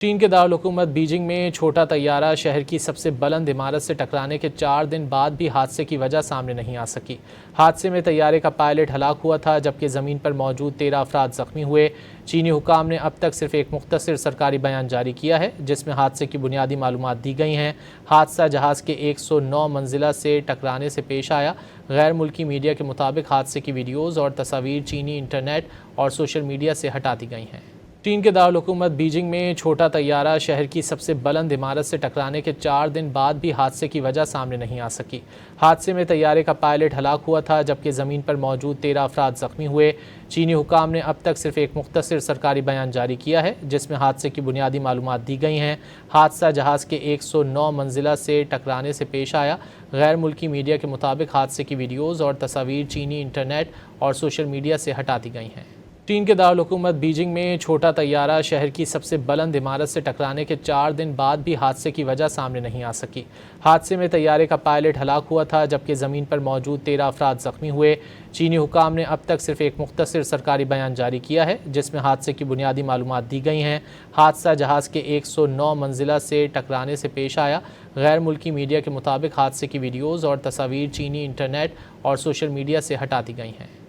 چین کے دارالحکومت بیجنگ میں چھوٹا طیارہ شہر کی سب سے بلند عمارت سے ٹکرانے کے 4 دن بعد بھی حادثے کی وجہ سامنے نہیں آ سکی۔ حادثے میں طیارے کا پائلٹ ہلاک ہوا تھا جبکہ زمین پر موجود 13 افراد زخمی ہوئے۔ چینی حکام نے اب تک صرف ایک مختصر سرکاری بیان جاری کیا ہے جس میں حادثے کی بنیادی معلومات دی گئی ہیں۔ حادثہ جہاز کے 109 منزلہ سے ٹکرانے سے پیش آیا۔ غیر ملکی میڈیا کے مطابق حادثے کی ویڈیوز اور تصاویر چینی انٹرنیٹ اور سوشل میڈیا سے ہٹا دی گئی ہیں۔ چین کے دارالحکومت بیجنگ میں چھوٹا طیارہ شہر کی سب سے بلند عمارت سے ٹکرانے کے 4 دن بعد بھی حادثے کی وجہ سامنے نہیں آ سکی۔ حادثے میں طیارے کا پائلٹ ہلاک ہوا تھا جبکہ زمین پر موجود 13 افراد زخمی ہوئے۔ چینی حکام نے اب تک صرف ایک مختصر سرکاری بیان جاری کیا ہے جس میں حادثے کی بنیادی معلومات دی گئی ہیں۔ حادثہ جہاز کے 109 منزلہ سے ٹکرانے سے پیش آیا۔ غیر ملکی میڈیا کے مطابق حادثے کی ویڈیوز اور تصاویر چینی انٹرنیٹ اور سوشل میڈیا سے ہٹا دی گئی ہیں۔ چین کے دارالحکومت بیجنگ میں چھوٹا طیارہ شہر کی سب سے بلند عمارت سے ٹکرانے کے 4 دن بعد بھی حادثے کی وجہ سامنے نہیں آ سکی۔ حادثے میں طیارے کا پائلٹ ہلاک ہوا تھا جبکہ زمین پر موجود 13 افراد زخمی ہوئے۔ چینی حکام نے اب تک صرف ایک مختصر سرکاری بیان جاری کیا ہے جس میں حادثے کی بنیادی معلومات دی گئی ہیں۔ حادثہ جہاز کے 109 منزلہ سے ٹکرانے سے پیش آیا۔ غیر ملکی میڈیا کے مطابق حادثے کی ویڈیوز اور تصاویر چینی انٹرنیٹ اور سوشل میڈیا سے ہٹا دی گئی ہیں۔